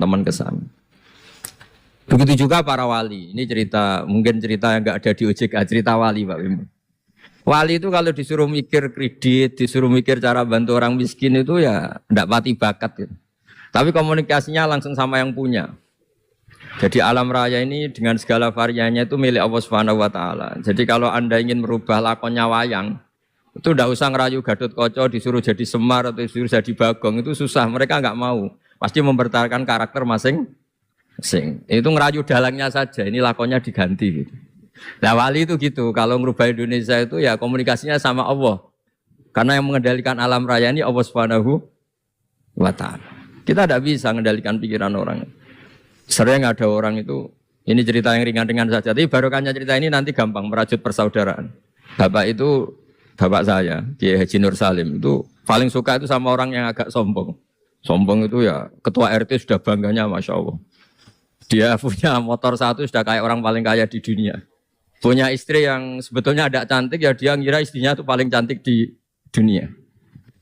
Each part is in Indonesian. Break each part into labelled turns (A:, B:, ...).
A: teman-teman ke sana. Begitu juga para wali. Ini cerita, mungkin cerita yang nggak ada di OJK, cerita wali Pak Wim. Wali itu kalau disuruh mikir kredit, disuruh mikir cara bantu orang miskin itu ya enggak pati bakat gitu. Tapi komunikasinya langsung sama yang punya. Jadi alam raya ini dengan segala variannya itu milik Allah Subhanahu wa taala. Jadi kalau Anda ingin merubah lakonnya wayang, itu enggak usah ngerayu Gatotkaca disuruh jadi Semar atau disuruh jadi Bagong, itu susah, mereka enggak mau. Pasti mempertahankan karakter masing-masing. Itu ngerayu dalangnya saja, ini lakonnya diganti gitu. Nah wali itu gitu, kalau merubah Indonesia itu ya komunikasinya sama Allah. Karena yang mengendalikan alam raya ini Allah Subhanahu wa taala. Kita tidak bisa mengendalikan pikiran orang. Sering ada orang itu, ini cerita yang ringan-ringan saja, tapi barokahnya cerita ini nanti gampang merajut persaudaraan. Bapak itu, bapak saya, Kiai Haji Nur Salim, itu paling suka itu sama orang yang agak sombong. Sombong itu ya, ketua RT sudah bangganya Masya Allah. Dia punya motor satu sudah kayak orang paling kaya di dunia. Punya istri yang sebetulnya ada cantik, ya dia ngira istrinya itu paling cantik di dunia.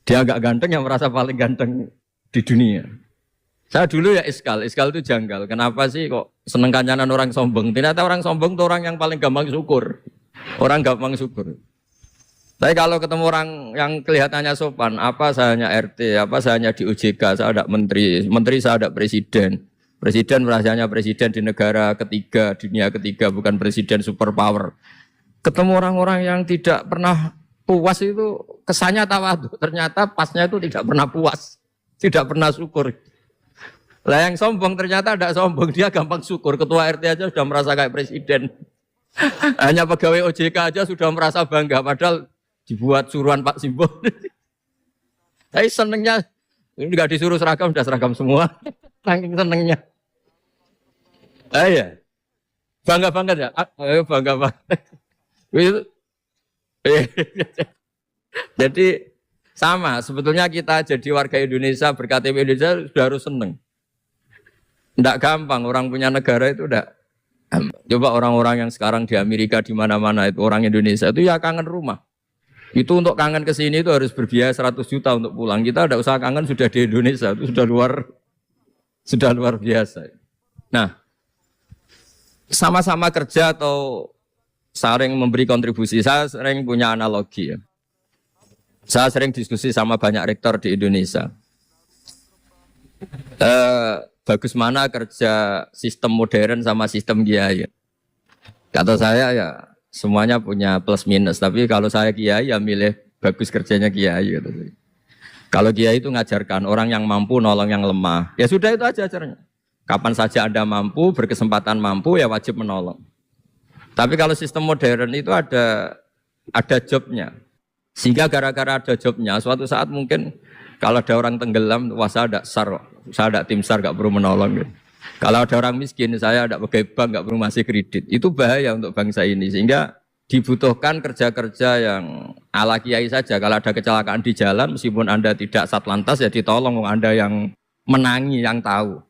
A: Dia agak ganteng yang merasa paling ganteng di dunia. Saya dulu ya iskal itu janggal. Kenapa sih kok seneng kancanan orang sombong? Ternyata orang sombong itu orang yang paling gampang syukur. Orang gampang syukur. Tapi kalau ketemu orang yang kelihatannya sopan, apa saya hanya RT, apa saya hanya di OJK, saya ada menteri saya ada presiden. Presiden merasanya presiden di negara ketiga, dunia ketiga, bukan presiden superpower. Ketemu orang-orang yang tidak pernah puas itu kesannya tawadhu, ternyata pasnya itu tidak pernah puas, tidak pernah syukur. Lah yang sombong ternyata tidak sombong, dia gampang syukur. Ketua RT aja sudah merasa kayak presiden. Hanya pegawai OJK aja sudah merasa bangga, padahal dibuat suruhan Pak Simbo. Tapi senengnya, ini nggak disuruh seragam, sudah seragam semua. Saking senengnya. Iya. Bangga banget ya? Ayo bangga banget. Jadi sama, sebetulnya kita jadi warga Indonesia, berKTP Indonesia sudah harus seneng. Tidak gampang, orang punya negara itu tidak. Coba orang-orang yang sekarang di Amerika di mana-mana itu orang Indonesia itu ya kangen rumah. Itu untuk kangen ke sini itu harus berbiaya 100 juta untuk pulang. Kita tidak usah kangen, sudah di Indonesia itu sudah luar biasa. Nah, sama-sama kerja atau saling memberi kontribusi. Saya sering punya analogi ya. Saya sering diskusi sama banyak rektor di Indonesia. Bagus mana kerja sistem modern sama sistem kiai. Kata saya ya semuanya punya plus minus. Tapi kalau saya kiai ya milih bagus kerjanya kiai. Gitu. Kalau kiai itu ngajarkan orang yang mampu nolong yang lemah. Ya sudah itu aja ajarnya. Kapan saja Anda mampu, berkesempatan mampu ya wajib menolong. Tapi kalau sistem modern itu ada jobnya. Sehingga gara-gara ada jobnya, suatu saat mungkin kalau ada orang tenggelam, wah saya ada SAR, saya ada tim SAR, gak perlu menolong. Gitu. Kalau ada orang miskin, saya ada pegawai bank, gak perlu ngasih kredit. Itu bahaya untuk bangsa ini. Sehingga dibutuhkan kerja-kerja yang ala kiai saja. Kalau ada kecelakaan di jalan, meskipun Anda tidak satlantas, ya ditolong Anda yang menangi, yang tahu.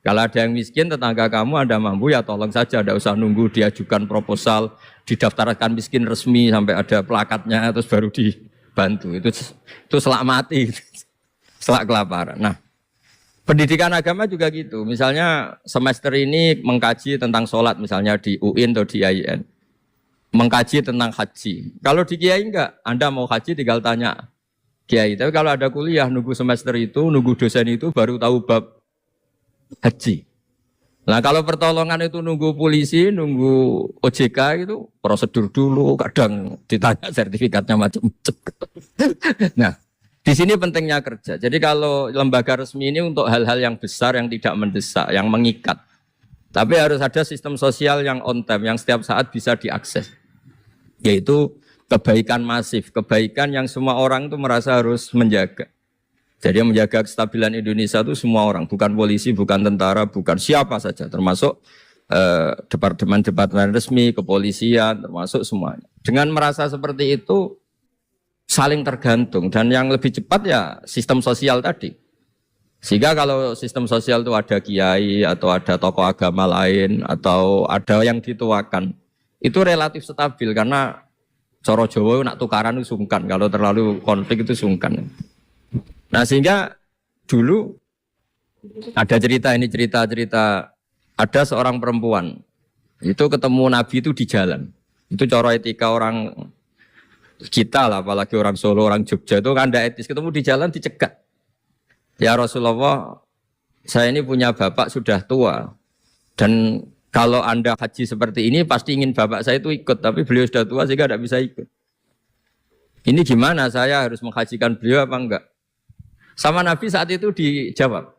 A: Kalau ada yang miskin, tetangga kamu Anda mampu, ya tolong saja. Tidak usah nunggu diajukan proposal, didaftarkan miskin resmi, sampai ada plakatnya, terus baru dibantu. Itu selak mati, selak kelaparan. Nah, pendidikan agama juga gitu. Misalnya semester ini mengkaji tentang sholat, misalnya di UIN atau di IAIN. Mengkaji tentang haji. Kalau di kiai enggak, Anda mau haji tinggal tanya kiai. Tapi kalau ada kuliah, nunggu semester itu, nunggu dosen itu, baru tahu bab haji. Nah kalau pertolongan itu nunggu polisi, nunggu OJK itu prosedur dulu, kadang ditanya sertifikatnya macam-macam. Nah, di sini pentingnya kerja. Jadi kalau lembaga resmi ini untuk hal-hal yang besar, yang tidak mendesak, yang mengikat. Tapi harus ada sistem sosial yang on time, yang setiap saat bisa diakses. Yaitu kebaikan masif, kebaikan yang semua orang itu merasa harus menjaga. Jadi yang menjaga kestabilan Indonesia itu semua orang, bukan polisi, bukan tentara, bukan siapa saja, termasuk departemen-departemen resmi, kepolisian, termasuk semuanya. Dengan merasa seperti itu, saling tergantung, dan yang lebih cepat ya sistem sosial tadi. Sehingga kalau sistem sosial itu ada kiai, atau ada tokoh agama lain, atau ada yang dituakan, itu relatif stabil, karena coro Jawa nak tukaran itu sungkan, kalau terlalu konflik itu sungkan. Nah sehingga dulu Ada cerita ini cerita ada seorang perempuan itu ketemu Nabi itu di jalan. Itu cara etika orang kita lah, apalagi orang Solo, orang Jogja itu kan ada etis. Ketemu di jalan dicegat. Ya Rasulullah, saya ini punya bapak sudah tua dan kalau Anda haji seperti ini pasti ingin bapak saya itu ikut, tapi beliau sudah tua sehingga tidak bisa ikut. Ini gimana, saya harus menghajikan beliau apa enggak? Sama Nabi saat itu dijawab,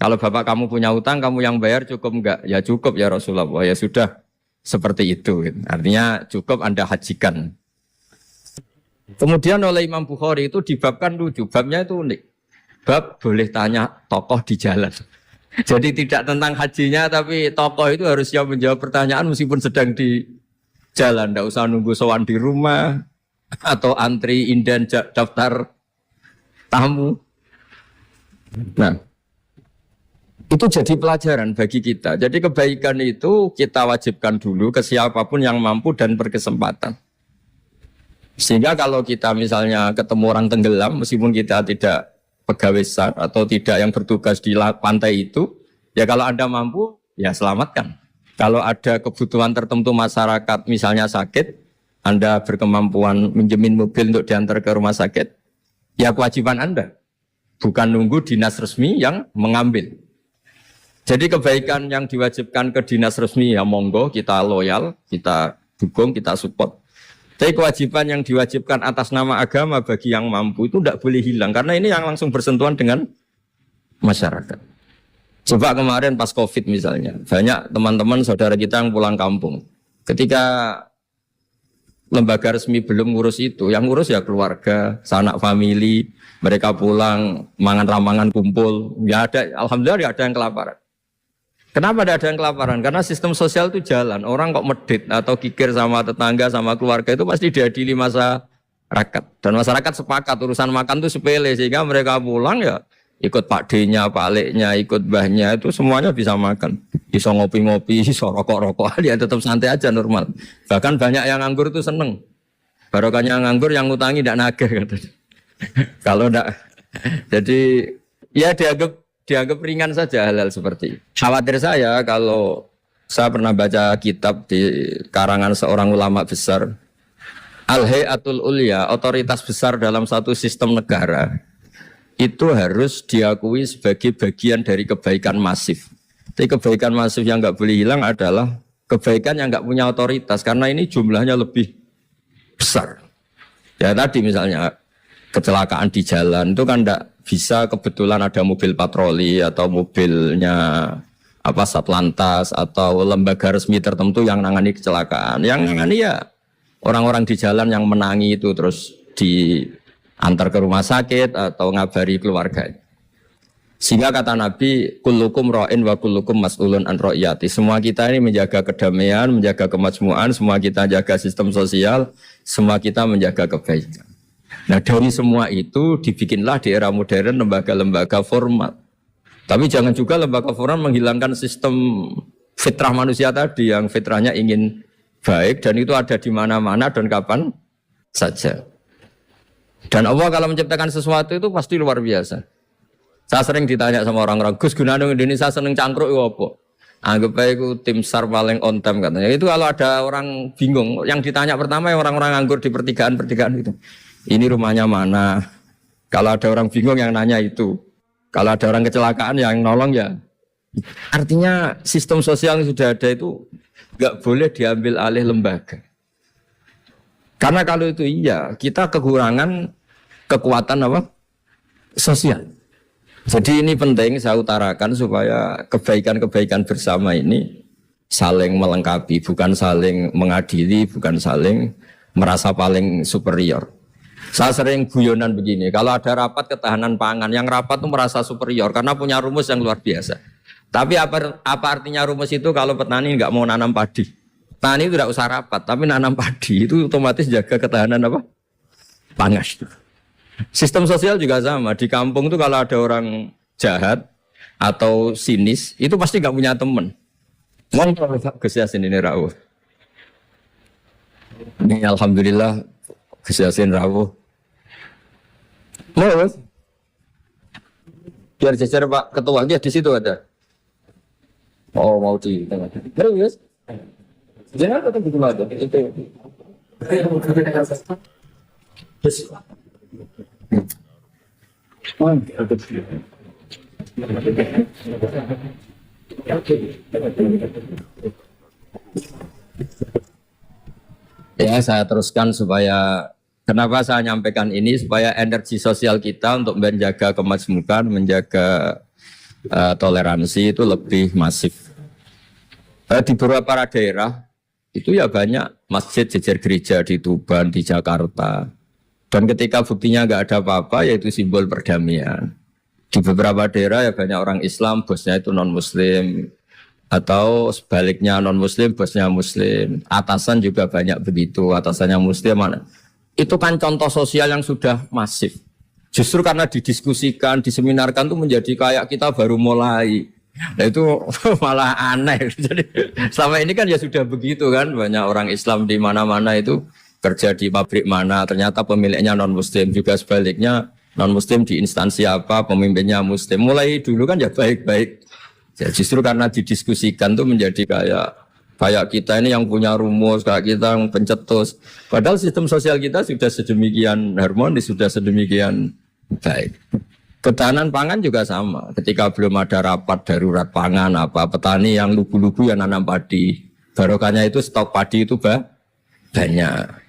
A: kalau bapak kamu punya utang, kamu yang bayar cukup enggak? Ya cukup ya Rasulullah, ya sudah seperti itu. Artinya cukup Anda hajikan. Kemudian oleh Imam Bukhari itu dibabkan lucu, babnya itu unik. Bab boleh tanya tokoh di jalan. Jadi tidak tentang hajinya, tapi tokoh itu harus siap menjawab pertanyaan meskipun sedang di jalan. Tidak usah nunggu sowan di rumah atau antri inden daftar tamu. Nah, itu jadi pelajaran bagi kita. Jadi kebaikan itu kita wajibkan dulu ke siapapun yang mampu dan berkesempatan. Sehingga kalau kita misalnya ketemu orang tenggelam, meskipun kita tidak pegawai SAR atau tidak yang bertugas di pantai itu, ya kalau Anda mampu, ya selamatkan. Kalau ada kebutuhan tertentu masyarakat, misalnya sakit, Anda berkemampuan minjemin mobil untuk diantar ke rumah sakit, ya kewajiban Anda. Bukan nunggu dinas resmi yang mengambil. Jadi kebaikan yang diwajibkan ke dinas resmi, ya monggo, kita loyal, kita dukung, kita support. Tapi kewajiban yang diwajibkan atas nama agama bagi yang mampu itu tidak boleh hilang. Karena ini yang langsung bersentuhan dengan masyarakat. Coba kemarin pas COVID misalnya, banyak teman-teman saudara kita yang pulang kampung. Ketika lembaga resmi belum ngurus itu, yang ngurus ya keluarga, sanak famili, mereka pulang, mangan-ramangan kumpul. Ya ada, alhamdulillah ada yang kelaparan. Kenapa ada yang kelaparan? Karena sistem sosial itu jalan. Orang kok medit atau kikir sama tetangga, sama keluarga itu pasti diadili masyarakat. Dan masyarakat sepakat urusan makan itu sepele. Sehingga mereka pulang ya ikut Pak D-nya, Pak Lek-nya, ikut Mbah-nya. Itu semuanya bisa makan. Bisa ngopi-ngopi, bisa rokok-rokok. Ya tetap santai aja normal. Bahkan banyak yang nganggur itu seneng. Barokahnya nganggur yang ngutangi tidak nagih. Kalau tidak. Jadi ya dianggap ringan saja hal-hal seperti itu. Khawatir saya kalau saya pernah baca kitab di karangan seorang ulama besar, Al-Hayatul Ulya, otoritas besar dalam satu sistem negara, itu harus diakui sebagai bagian dari kebaikan masif. Tapi kebaikan masif yang nggak boleh hilang adalah kebaikan yang nggak punya otoritas, karena ini jumlahnya lebih besar. Ya tadi misalnya kecelakaan di jalan itu kan tidak bisa kebetulan ada mobil patroli atau mobilnya Satlantas atau lembaga resmi tertentu yang nangani kecelakaan. Yang nangani ya orang-orang di jalan yang menangi itu terus diantar ke rumah sakit atau ngabari keluarga. Sehingga kata Nabi, kullukum ra'in wa kullukum mas'ulun an ra'iyati. Semua kita ini menjaga kedamaian, menjaga kemakmuran, semua kita jaga sistem sosial, semua kita menjaga kebaikan. Nah dari semua itu dibikinlah di era modern lembaga-lembaga formal. Tapi jangan juga lembaga formal menghilangkan sistem fitrah manusia tadi yang fitrahnya ingin baik dan itu ada di mana-mana dan kapan saja. Dan Allah kalau menciptakan sesuatu itu pasti luar biasa. Saya sering ditanya sama orang-orang, Gus gunane Indonesia seneng cangkruk itu apa? Anggap aja itu tim SAR paling on time katanya. Itu kalau ada orang bingung, yang ditanya pertama yang orang-orang nganggur di pertigaan gitu. Ini rumahnya mana? Kalau ada orang bingung yang nanya itu. Kalau ada orang kecelakaan yang nolong ya. Artinya sistem sosial yang sudah ada itu nggak boleh diambil alih lembaga. Karena kalau itu iya, kita kekurangan kekuatan apa? Sosial. Jadi ini penting saya utarakan supaya kebaikan-kebaikan bersama ini saling melengkapi, bukan saling mengadili, bukan saling merasa paling superior. Saya sering guyonan begini, kalau ada rapat ketahanan pangan, yang rapat itu merasa superior karena punya rumus yang luar biasa. Tapi apa artinya rumus itu kalau petani nggak mau nanam padi? Petani itu tidak usah rapat, tapi nanam padi itu otomatis jaga ketahanan apa? Pangan. Sistem sosial juga sama, di kampung itu kalau ada orang jahat atau sinis, itu pasti nggak punya teman. Wong Gus Yasin ini rawuh. Ini alhamdulillah Gus Yasin rawuh. Mas, Biar jajar Pak Ketua, dia di situ ada. Oh mau di tengah. Terus, jangan tetap di ada. Itu. Ya, saya teruskan supaya kenapa saya nyampaikan ini supaya energi sosial kita untuk menjaga kemajmukan, menjaga toleransi itu lebih masif. Di beberapa daerah itu ya banyak masjid jejer gereja di Tuban, di Jakarta. Dan ketika buktinya nggak ada apa-apa, yaitu simbol perdamaian. Di beberapa daerah ya banyak orang Islam, bosnya itu non-Muslim. Atau sebaliknya non-Muslim, bosnya Muslim. Atasan juga banyak begitu, atasannya Muslim. Itu kan contoh sosial yang sudah masif. Justru karena didiskusikan, diseminarkan itu menjadi kayak kita baru mulai. Nah itu malah aneh. Jadi selama ini kan ya sudah begitu kan. Banyak orang Islam di mana-mana itu kerja di pabrik mana, ternyata pemiliknya non-Muslim. Juga sebaliknya non-Muslim di instansi apa, pemimpinnya Muslim. Mulai dulu kan ya baik-baik. Ya, justru karena didiskusikan tuh menjadi kayak kita ini yang punya rumus, kayak kita yang pencetus. Padahal sistem sosial kita sudah sedemikian harmonis, sudah sedemikian baik. Ketahanan pangan juga sama. Ketika belum ada rapat darurat pangan, apa petani yang lugu-lugu yang nanam padi, barokahnya itu stok padi itu banyak.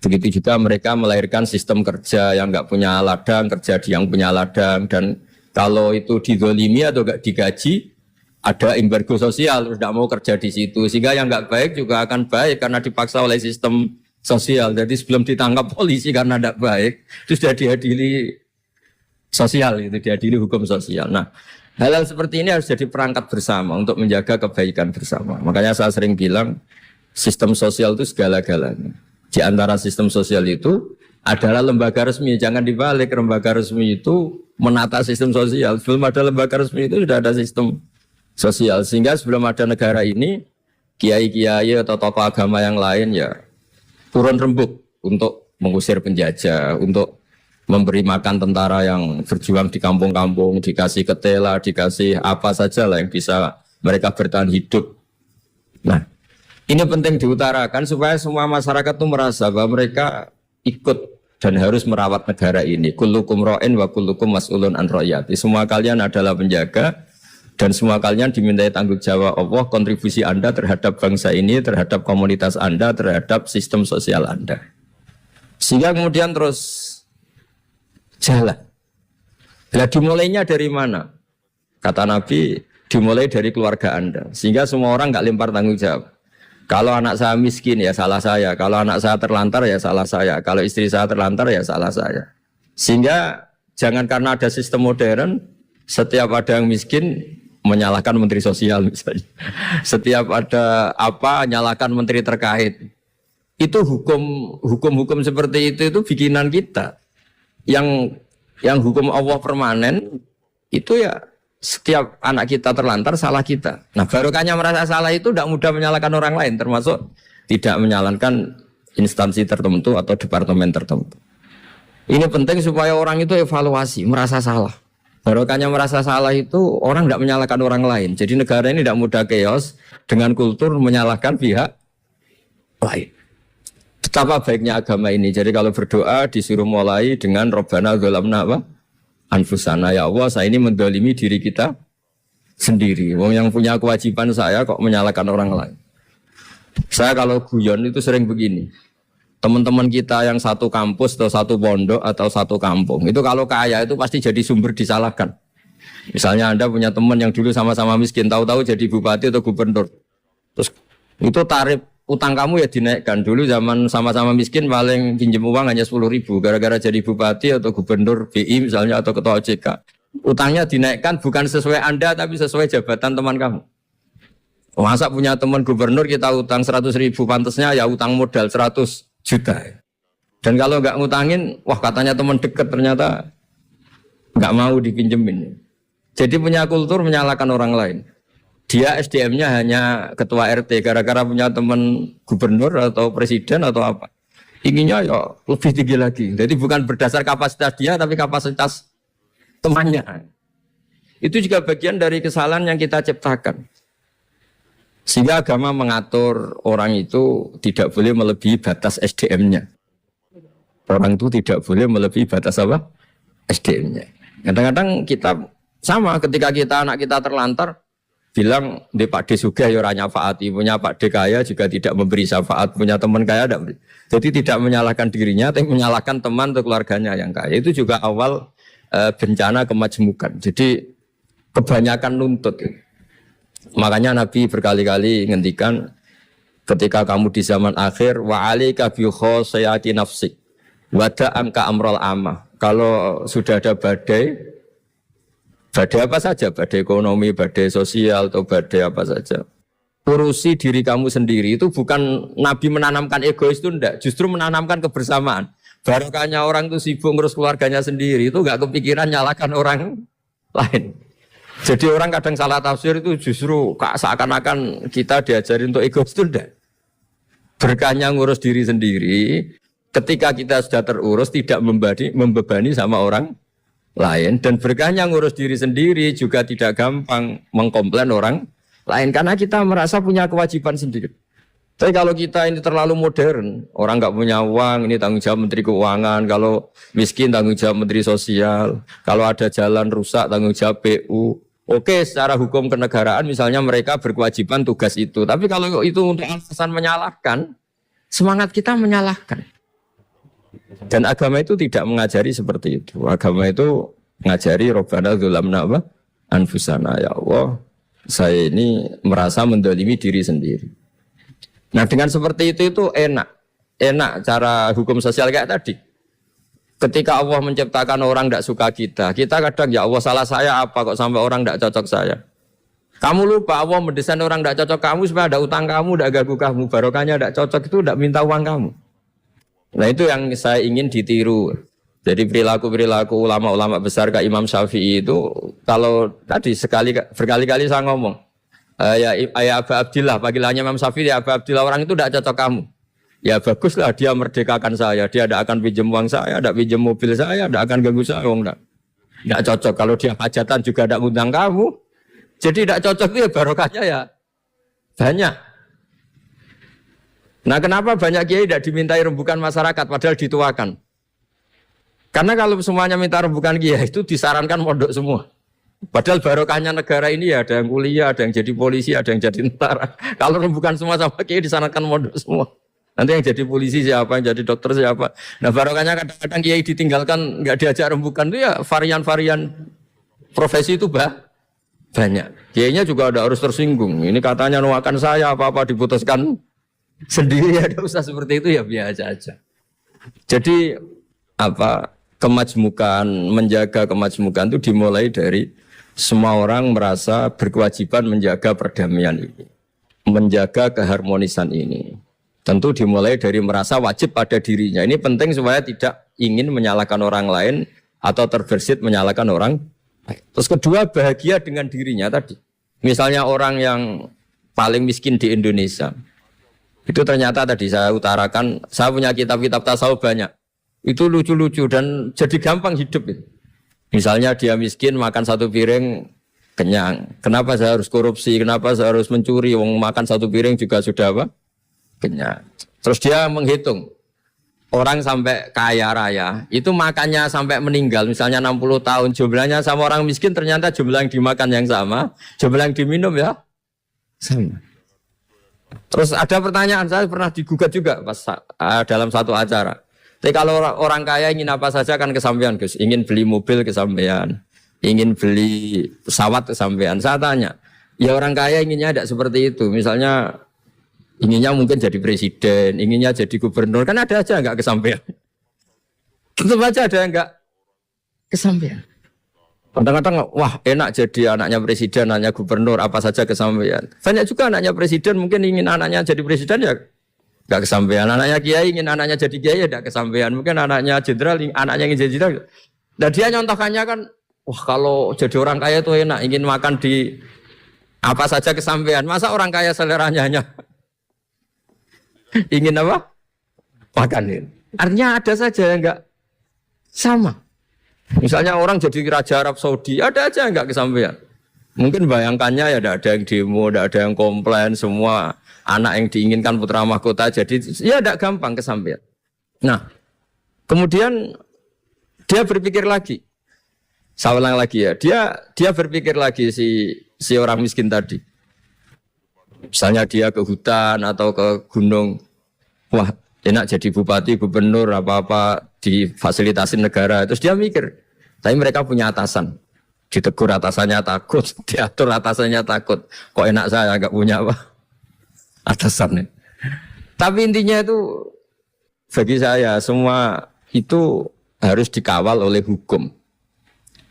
A: Begitu juga mereka melahirkan sistem kerja yang nggak punya ladang, kerja di yang punya ladang, dan kalau itu dizolimi atau nggak digaji, ada embargo sosial, terus tidak mau kerja di situ, sehingga yang nggak baik juga akan baik karena dipaksa oleh sistem sosial. Jadi sebelum ditangkap polisi karena tidak baik, itu sudah diadili sosial, itu diadili hukum sosial. Nah, hal-hal seperti ini harus jadi perangkat bersama untuk menjaga kebaikan bersama. Makanya saya sering bilang sistem sosial itu segala-galanya. Di antara sistem sosial itu adalah lembaga resmi, jangan dibalik. Lembaga resmi itu menata sistem sosial. Sebelum ada lembaga resmi itu sudah ada sistem sosial, sehingga sebelum ada negara ini, kiai-kiai atau tokoh agama yang lain ya turun rembuk untuk mengusir penjajah, untuk memberi makan tentara yang berjuang di kampung-kampung, dikasih ketela, dikasih apa saja lah yang bisa mereka bertahan hidup. Nah, ini penting diutarakan supaya semua masyarakat itu merasa bahwa mereka ikut dan harus merawat negara ini. Kullukum ra'in wa kullukum mas'ulun an ra'iyati. Semua kalian adalah penjaga dan semua kalian dimintai tanggung jawab Allah, kontribusi Anda terhadap bangsa ini, terhadap komunitas Anda, terhadap sistem sosial Anda. Sehingga kemudian terus jalan. Nah, dimulainya dari mana? Kata Nabi, dimulai dari keluarga Anda. Sehingga semua orang nggak lempar tanggung jawab. Kalau anak saya miskin ya salah saya. Kalau anak saya terlantar ya salah saya. Kalau istri saya terlantar ya salah saya. Sehingga jangan karena ada sistem modern, setiap ada yang miskin menyalahkan menteri sosial misalnya. Setiap ada apa nyalahkan menteri terkait. Itu hukum seperti itu bikinan kita. Yang hukum Allah permanen itu ya setiap anak kita terlantar salah kita. Nah, barokahnya merasa salah itu tidak mudah menyalahkan orang lain, termasuk tidak menyalahkan instansi tertentu atau departemen tertentu. Ini penting supaya orang itu evaluasi, merasa salah. Barokahnya merasa salah itu orang tidak menyalahkan orang lain. Jadi negara ini tidak mudah chaos dengan kultur menyalahkan pihak lain. Betapa baiknya agama ini. Jadi kalau berdoa disuruh mulai dengan Rabbana dzalamna apa? Anfusana, ya Allah saya ini mendolimi diri kita sendiri. Wong yang punya kewajiban saya kok menyalahkan orang lain. Saya kalau guyon itu sering begini. Teman-teman kita yang satu kampus atau satu pondok atau satu kampung itu kalau kaya itu pasti jadi sumber disalahkan. Misalnya Anda punya teman yang dulu sama-sama miskin, tahu-tahu jadi bupati atau gubernur. Terus itu tarif utang kamu ya dinaikkan. Dulu zaman sama-sama miskin paling pinjam uang hanya 10.000. Gara-gara jadi bupati atau gubernur BI misalnya atau ketua OJK, utangnya dinaikkan bukan sesuai Anda tapi sesuai jabatan teman kamu. Masa punya teman gubernur kita utang 100.000, pantasnya ya utang modal 100 juta. Dan kalau nggak ngutangin, wah katanya teman dekat ternyata nggak mau dipinjemin. Jadi punya kultur menyalahkan orang lain. Dia SDM-nya hanya ketua RT gara-gara punya teman gubernur atau presiden atau apa. Inginnya ya lebih tinggi lagi. Jadi bukan berdasar kapasitas dia tapi kapasitas temannya. Itu juga bagian dari kesalahan yang kita ciptakan. Sehingga agama mengatur orang itu tidak boleh melebihi batas SDM-nya. Orang itu tidak boleh melebihi batas apa? SDM-nya. Kadang-kadang kita sama ketika anak kita terlantar, bilang di Pak D Sugih ya ora nyafaati, punya Pak D kaya juga tidak memberi syafaat, punya teman kaya tidak beri. Jadi tidak menyalahkan dirinya, tapi menyalahkan teman atau keluarganya yang kaya. Itu juga awal bencana kemajmukan. Jadi kebanyakan nuntut. Makanya Nabi berkali-kali ngendikan ketika kamu di zaman akhir wa alika bi khosayati nafsik wa da'anka amral amah. Kalau sudah ada badai apa saja, badai ekonomi, badai sosial, atau badai apa saja. Urusi diri kamu sendiri itu bukan Nabi menanamkan egois itu enggak, justru menanamkan kebersamaan. Barokahnya orang itu sibuk ngurus keluarganya sendiri itu enggak kepikiran nyalakan orang lain. Jadi orang kadang salah tafsir itu justru seakan-akan kita diajarin untuk egois itu enggak. Berkahnya ngurus diri sendiri, ketika kita sudah terurus tidak membebani sama orang lain, dan berkahnya ngurus diri sendiri juga tidak gampang mengkomplain orang lain karena kita merasa punya kewajiban sendiri. Tapi kalau kita ini terlalu modern, orang nggak punya uang, ini tanggung jawab Menteri Keuangan, kalau miskin tanggung jawab Menteri Sosial, kalau ada jalan rusak tanggung jawab PU. Oke, secara hukum kenegaraan misalnya mereka berkewajiban tugas itu, tapi kalau itu untuk alasan menyalahkan, semangat kita menyalahkan. Dan agama itu tidak mengajari seperti itu. Agama itu mengajari Rabbana dzulamna apa? Anfusana, ya Allah, saya ini merasa mendolimi diri sendiri. Nah dengan seperti itu enak cara hukum sosial kayak tadi. Ketika Allah menciptakan orang tidak suka kita kadang ya Allah salah saya apa kok sampai orang tidak cocok saya. Kamu lupa Allah mendesain orang tidak cocok kamu supaya ada utang kamu, tidak ganggu kamu, barokahnya tidak cocok itu tidak minta uang kamu. Nah itu yang saya ingin ditiru. Jadi perilaku ulama-ulama besar kayak Imam Syafi'i itu kalau tadi berkali-kali saya ngomong ya Aba Abdillah, panggilannya Imam Syafi'i ya Aba Abdillah, orang itu tidak cocok kamu. Ya baguslah dia merdekakan saya, dia tidak akan pinjam uang saya, tidak pinjam mobil saya, tidak akan ganggu saya, tidak cocok. Kalau dia hajatan juga tidak ngundang kamu, jadi tidak cocok itu ya barokahnya ya banyak. Nah kenapa banyak kiai tidak dimintai rembukan masyarakat padahal dituakan? Karena kalau semuanya minta rembukan kiai itu disarankan mondok semua. Padahal barokahnya negara ini ya ada yang kuliah, ada yang jadi polisi, ada yang jadi tentara. Kalau rembukan semua sama kiai disarankan mondok semua. Nanti yang jadi polisi siapa, yang jadi dokter siapa. Nah barokahnya kadang-kadang kiai ditinggalkan nggak diajak rembukan itu ya varian-varian profesi itu banyak. Kiainya juga ada harus tersinggung. Ini katanya nuakan saya apa-apa diputuskan sendiri, ada usah seperti itu ya biasa aja. Jadi kemajmukan, menjaga kemajmukan itu dimulai dari semua orang merasa berkewajiban menjaga perdamaian ini, menjaga keharmonisan ini. Tentu dimulai dari merasa wajib pada dirinya. Ini penting supaya tidak ingin menyalahkan orang lain atau terbersit menyalahkan orang. Terus kedua, bahagia dengan dirinya tadi. Misalnya orang yang paling miskin di Indonesia, itu ternyata tadi saya utarakan, saya punya kitab-kitab tasawuf banyak. Itu lucu-lucu dan jadi gampang hidup. Misalnya dia miskin makan satu piring kenyang. Kenapa saya harus korupsi? Kenapa saya harus mencuri? Wong makan satu piring juga sudah apa? Kenyang. Terus dia menghitung orang sampai kaya raya itu makannya sampai meninggal misalnya 60 tahun, jumlahnya sama orang miskin ternyata jumlah yang dimakan yang sama, jumlah yang diminum ya sama. Terus ada pertanyaan, saya pernah digugat juga pas dalam satu acara. Tapi kalau orang kaya ingin apa saja kan kesampean Gus, ingin beli mobil kesampean, ingin beli pesawat kesampean. Saya tanya, ya orang kaya inginnya tidak seperti itu, misalnya inginnya mungkin jadi presiden, inginnya jadi gubernur, kan ada aja enggak kesampaian. Tetap aja ada yang enggak kesampaian. Kadang-kadang wah enak jadi anaknya presiden, anaknya gubernur, apa saja kesampaian. Banyak juga anaknya presiden mungkin ingin anaknya jadi presiden ya enggak kesampaian. Anaknya kiai ingin anaknya jadi kiai ya enggak kesampaian. Mungkin anaknya jenderal, anaknya ingin jadi jenderal. Dan dia nyontohkannya kan, wah kalau jadi orang kaya itu enak, ingin makan di apa saja kesampaian. Masa orang kaya seleranya hanya ingin apa? Makanin. Artinya ada saja yang enggak sama. Misalnya orang jadi raja Arab Saudi, ada aja nggak kesampaian. Mungkin bayangkannya ya tidak ada yang demo, tidak ada yang komplain, semua anak yang diinginkan putra mahkota jadi ya tidak gampang kesampaian. Nah, kemudian dia berpikir lagi. Saya ulang lagi ya, dia berpikir lagi si orang miskin tadi. Misalnya dia ke hutan atau ke gunung, wah enak jadi bupati, gubernur, apa-apa difasilitasi negara. Terus dia mikir, tapi mereka punya atasan. Ditegur atasannya takut, diatur atasannya takut. Kok enak saya nggak punya apa? Atasannya. Tapi intinya itu bagi saya semua itu harus dikawal oleh hukum.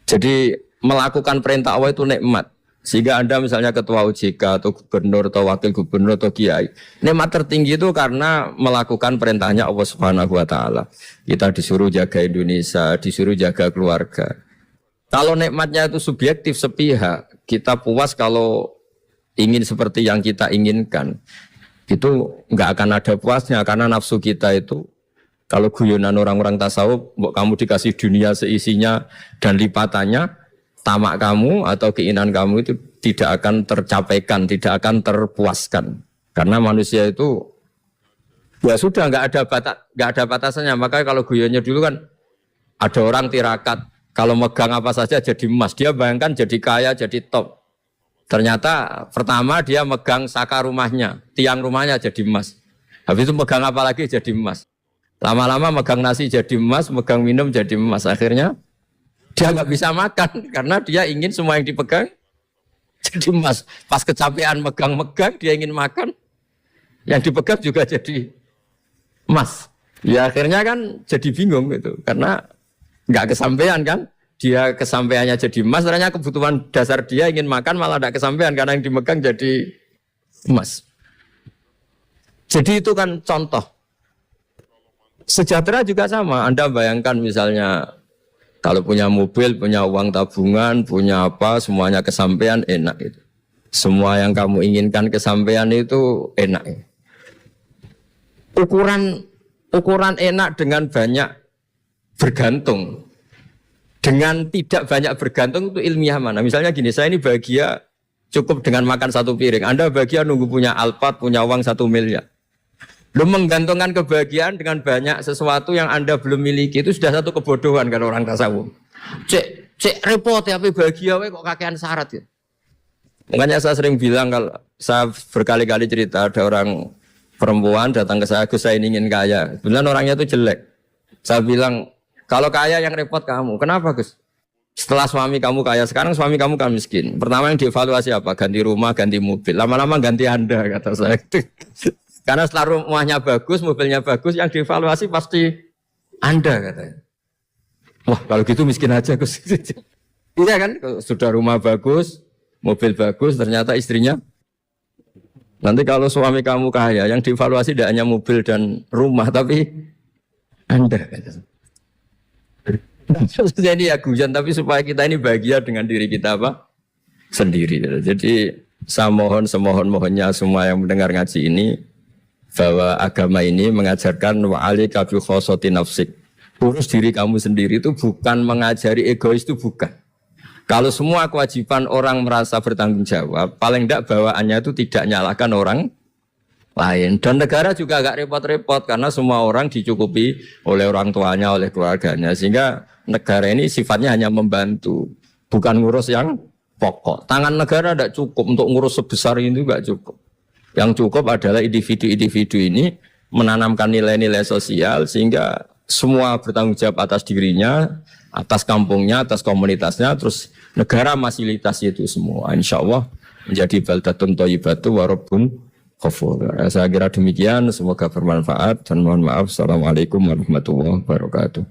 A: Jadi melakukan perintah Allah itu nikmat. Sehingga Anda misalnya ketua OJK atau gubernur atau wakil gubernur atau kiai, nikmat tertinggi itu karena melakukan perintahnya Allah Subhanahu wa taala. Kita disuruh jaga Indonesia, disuruh jaga keluarga. Kalau nikmatnya itu subjektif sepihak, kita puas kalau ingin seperti yang kita inginkan. Itu enggak akan ada puasnya karena nafsu kita itu kalau guyonan orang-orang tasawuf, kamu dikasih dunia seisinya dan lipatannya, tamak kamu atau keinginan kamu itu tidak akan tercapaikan, tidak akan terpuaskan. Karena manusia itu ya sudah enggak ada batasannya. Makanya kalau guyonnya dulu kan ada orang tirakat, kalau megang apa saja jadi emas. Dia bayangkan jadi kaya, jadi top. Ternyata pertama dia megang saka rumahnya, tiang rumahnya jadi emas. Habis itu megang apa lagi jadi emas. Lama-lama megang nasi jadi emas, megang minum jadi emas. Akhirnya dia nggak bisa makan karena dia ingin semua yang dipegang jadi emas. Pas kecapean megang-megang, dia ingin makan, yang dipegang juga jadi emas. Ya akhirnya kan jadi bingung gitu, karena nggak kesampaian kan, dia kesampaiannya jadi emas, ternyata kebutuhan dasar dia ingin makan malah nggak kesampaian karena yang dimegang jadi emas. Jadi itu kan contoh. Sejahtera juga sama. Anda bayangkan misalnya kalau punya mobil, punya uang tabungan, punya apa, semuanya kesampaian enak itu. Semua yang kamu inginkan kesampaian itu enak. Ukuran enak dengan banyak bergantung dengan tidak banyak bergantung itu ilmiah mana? Misalnya gini, saya ini bahagia cukup dengan makan satu piring. Anda bahagia nunggu punya Alphard, punya uang 1 miliar. Lu menggantungkan kebahagiaan dengan banyak sesuatu yang Anda belum miliki itu sudah satu kebodohan kalau orang tasawuf. Cek repot ya, tapi bahagia kok kakean syarat ya. Makanya saya sering bilang, kalau saya berkali-kali cerita ada orang perempuan datang ke saya, Gus saya ingin kaya. Kebetulan orangnya itu jelek. Saya bilang, kalau kaya yang repot kamu. Kenapa Gus? Setelah suami kamu kaya, sekarang suami kamu kan miskin. Pertama yang dievaluasi apa? Ganti rumah, ganti mobil. Lama-lama ganti Anda, kata saya. Karena setelah rumahnya bagus, mobilnya bagus, yang dievaluasi pasti Anda, katanya. Wah, kalau gitu miskin aja Gus. Iya kan? Sudah rumah bagus, mobil bagus, ternyata istrinya. Nanti kalau suami kamu kaya, yang dievaluasi tidak hanya mobil dan rumah, tapi Anda, katanya. Jadi ya guyon, tapi supaya kita ini bahagia dengan diri kita apa? Sendiri. Jadi saya mohon semohon-mohonnya semua yang mendengar ngaji ini bahwa agama ini mengajarkan wa'alika bi khossati nafsik. Urus diri kamu sendiri itu bukan mengajari egois, itu bukan. Kalau semua kewajiban orang merasa bertanggung jawab, paling tidak bawaannya itu tidak nyalahkan orang lain. Dan negara juga agak repot-repot karena semua orang dicukupi oleh orang tuanya, oleh keluarganya. Sehingga negara ini sifatnya hanya membantu, bukan ngurus yang pokok. Tangan negara tidak cukup untuk ngurus sebesar ini, tidak cukup. Yang cukup adalah individu-individu ini menanamkan nilai-nilai sosial sehingga semua bertanggung jawab atas dirinya, atas kampungnya, atas komunitasnya, terus negara fasilitasi itu semua. Insya Allah menjadi baldatun thayyibatu wa rabbun ghafur. Saya kira demikian, semoga bermanfaat dan mohon maaf. Assalamualaikum warahmatullahi wabarakatuh.